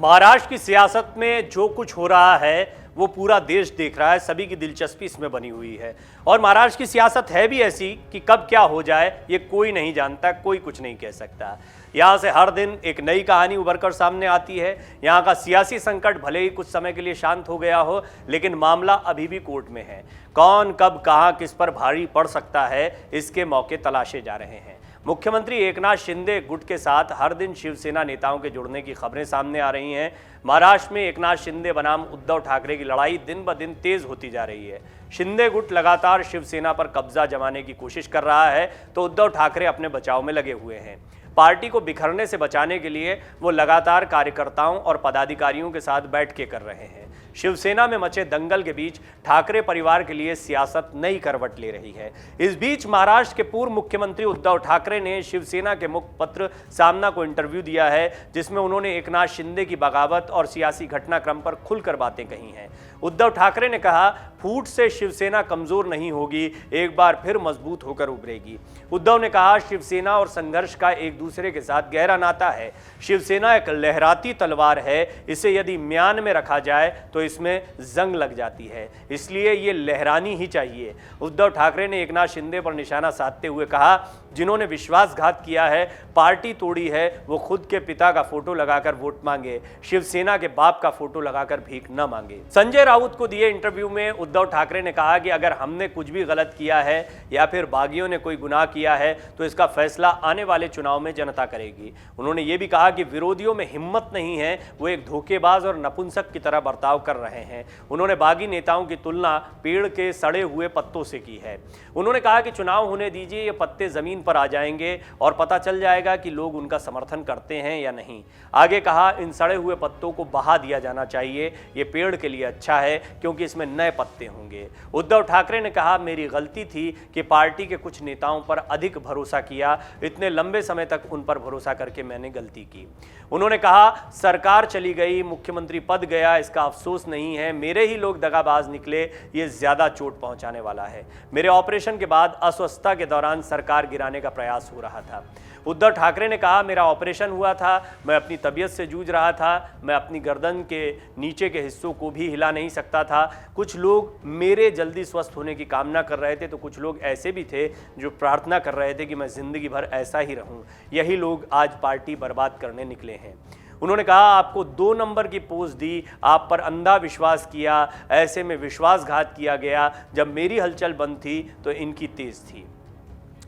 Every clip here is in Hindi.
महाराष्ट्र की सियासत में जो कुछ हो रहा है वो पूरा देश देख रहा है, सभी की दिलचस्पी इसमें बनी हुई है। और महाराष्ट्र की सियासत है भी ऐसी कि कब क्या हो जाए ये कोई नहीं जानता, कोई कुछ नहीं कह सकता। यहाँ से हर दिन एक नई कहानी उभर कर सामने आती है। यहाँ का सियासी संकट भले ही कुछ समय के लिए शांत हो गया हो, लेकिन मामला अभी भी कोर्ट में है। कौन कब कहाँ किस पर भारी पड़ सकता है, इसके मौके तलाशे जा रहे हैं। मुख्यमंत्री एकनाथ शिंदे गुट के साथ हर दिन शिवसेना नेताओं के जुड़ने की खबरें सामने आ रही हैं। महाराष्ट्र में एकनाथ शिंदे बनाम उद्धव ठाकरे की लड़ाई दिन ब दिन तेज होती जा रही है। शिंदे गुट लगातार शिवसेना पर कब्जा जमाने की कोशिश कर रहा है, तो उद्धव ठाकरे अपने बचाव में लगे हुए हैं। पार्टी को बिखरने से बचाने के लिए वो लगातार कार्यकर्ताओं और पदाधिकारियों के साथ बैठकें कर रहे हैं। शिवसेना में मचे दंगल के बीच ठाकरे परिवार के लिए सियासत नई करवट ले रही है। इस बीच महाराष्ट्र के पूर्व मुख्यमंत्री उद्धव ठाकरे ने शिवसेना के मुखपत्र सामना को इंटरव्यू दिया है, जिसमें उन्होंने एकनाथ शिंदे की बगावत और सियासी घटनाक्रम पर खुलकर बातें कही हैं। उद्धव ठाकरे ने कहा, फूट से शिवसेना कमजोर नहीं होगी, एक बार फिर मजबूत होकर उभरेगी। उद्धव ने कहा, शिवसेना और संघर्ष का एक दूसरे के साथ गहरा नाता है। शिवसेना एक लहराती तलवार है, इसे यदि म्यान में रखा जाए तो इसमें जंग लग जाती है, इसलिए ये लहरानी ही चाहिए। उद्धव ठाकरे ने एकनाथ शिंदे पर निशाना साधते हुए कहा, जिन्होंने विश्वासघात किया है, पार्टी तोड़ी है, वो खुद के पिता का फोटो लगाकर वोट मांगे, शिवसेना के बाप का फोटो लगाकर भीख न मांगे। संजय राउत को दिए इंटरव्यू में उद्धव ठाकरे ने कहा कि अगर हमने कुछ भी गलत किया है या फिर बागियों ने कोई गुनाह किया है तो इसका फैसला आने वाले चुनाव में जनता करेगी। उन्होंने ये भी कहा कि विरोधियों में हिम्मत नहीं है, वो एक धोखेबाज और नपुंसक की तरह बर्ताव कर रहे हैं। उन्होंने बागी नेताओं की तुलना पेड़ के सड़े हुए पत्तों से की है। उन्होंने कहा कि चुनाव होने दीजिए, ये पत्ते जमीन पर आ जाएंगे और पता चल जाएगा कि लोग उनका समर्थन करते हैं या नहीं। आगे कहा, इन सड़े हुए पत्तों को बहा दिया जाना चाहिए, ये पेड़ के लिए अच्छा है क्योंकि इसमें नए पत्ते होंगे। उद्धव ठाकरे ने कहा, मेरी गलती थी कि पार्टी के कुछ नेताओं पर अधिक भरोसा किया, इतने लंबे समय तक उन पर भरोसा करके मैंने गलती की। उन्होंने कहा, सरकार चली गई, मुख्यमंत्री पद गया, इसका अफसोस नहीं है, मेरे ही लोग दगाबाज निकले, ये ज्यादा चोट पहुंचाने वाला है। मेरे ऑपरेशन के बाद अस्वस्थता के दौरान सरकार गिराने का प्रयास हो रहा था। उद्धव ठाकरे ने कहा, मेरा ऑपरेशन हुआ था, मैं अपनी तबीयत से जूझ रहा था, मैं अपनी गर्दन के नीचे के हिस्सों को भी हिला नहीं सकता था। कुछ लोग मेरे जल्दी स्वस्थ होने की कामना कर रहे थे, तो कुछ लोग ऐसे भी थे जो प्रार्थना कर रहे थे कि मैं जिंदगी भर ऐसा ही रहूं। यही लोग आज पार्टी बर्बाद करने निकले हैं। उन्होंने कहा, आपको 2 नंबर की पोस्ट दी, आप पर अंधा विश्वास किया, ऐसे में विश्वासघात किया गया। जब मेरी हलचल बंद थी तो इनकी तेज थी।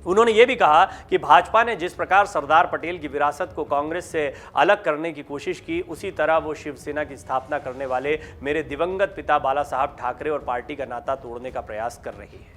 उन्होंने ये भी कहा कि भाजपा ने जिस प्रकार सरदार पटेल की विरासत को कांग्रेस से अलग करने की कोशिश की, उसी तरह वो शिवसेना की स्थापना करने वाले मेरे दिवंगत पिता बाला साहब ठाकरे और पार्टी का नाता तोड़ने का प्रयास कर रही है।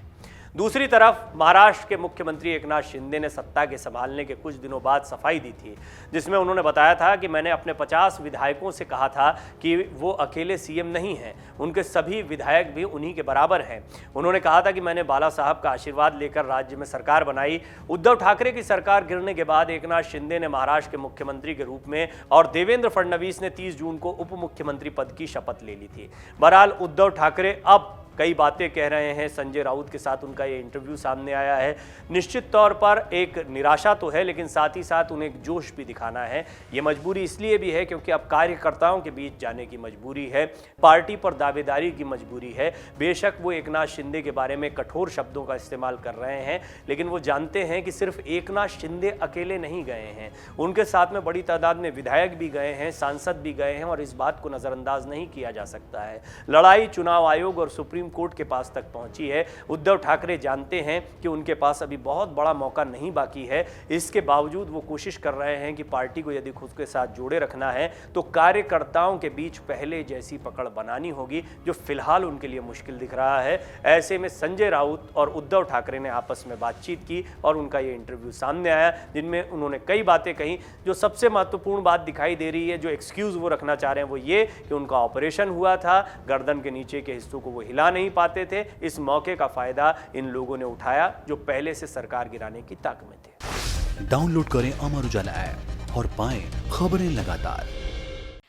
दूसरी तरफ महाराष्ट्र के मुख्यमंत्री एकनाथ शिंदे ने सत्ता के संभालने के कुछ दिनों बाद सफाई दी थी, जिसमें उन्होंने बताया था कि मैंने अपने 50 विधायकों से कहा था कि वो अकेले सीएम नहीं हैं, उनके सभी विधायक भी उन्हीं के बराबर हैं। उन्होंने कहा था कि मैंने बाला साहब का आशीर्वाद लेकर राज्य में सरकार बनाई। उद्धव ठाकरे की सरकार गिरने के बाद एकनाथ शिंदे ने महाराष्ट्र के मुख्यमंत्री के रूप में और देवेंद्र फडणवीस ने 30 जून को उप मुख्यमंत्री पद की शपथ ले ली थी। बहरहाल उद्धव ठाकरे अब कई बातें कह रहे हैं। संजय राउत के साथ उनका ये इंटरव्यू सामने आया है। निश्चित तौर पर एक निराशा तो है, लेकिन साथ ही साथ उन्हें एक जोश भी दिखाना है। ये मजबूरी इसलिए भी है क्योंकि अब कार्यकर्ताओं के बीच जाने की मजबूरी है, पार्टी पर दावेदारी की मजबूरी है। बेशक वो एकनाथ शिंदे के बारे में कठोर शब्दों का इस्तेमाल कर रहे हैं, लेकिन वो जानते हैं कि सिर्फ एकनाथ शिंदे अकेले नहीं गए हैं, उनके साथ में बड़ी तादाद में विधायक भी गए हैं, सांसद भी गए हैं, और इस बात को नज़रअंदाज नहीं किया जा सकता है। लड़ाई चुनाव आयोग और सुप्रीम कोर्ट के पास तक पहुंची है। उद्धव ठाकरे जानते हैं कि उनके पास अभी बहुत बड़ा मौका नहीं बाकी है। इसके बावजूद वो कोशिश कर रहे हैं कि पार्टी को यदि खुद के साथ जोड़े रखना है तो कार्यकर्ताओं के बीच पहले जैसी पकड़ बनानी होगी, जो फिलहाल उनके लिए मुश्किल दिख रहा है। ऐसे में संजय राउत और उद्धव ठाकरे ने आपस में बातचीत की और उनका ये इंटरव्यू सामने आया, जिनमें उन्होंने कई बातें कही। जो सबसे महत्वपूर्ण बात दिखाई दे रही है, जो एक्सक्यूज वो रखना चाह रहे हैं, वो ये कि उनका ऑपरेशन हुआ था, गर्दन के नीचे के हिस्सों को वो हिला नहीं पाते थे। इस मौके का फायदा इन लोगों ने उठाया जो पहले से सरकार गिराने की ताक में थे। डाउनलोड करें अमर उजाला ऐप और पाएं खबरें लगातार।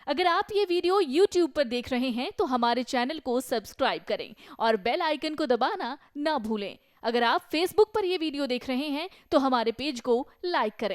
अगर आप ये वीडियो YouTube पर देख रहे हैं तो हमारे चैनल को सब्सक्राइब करें और बेल आइकन को दबाना ना भूलें। अगर आप Facebook पर ये वीडियो देख रहे हैं तो हमारे पेज को लाइक करें।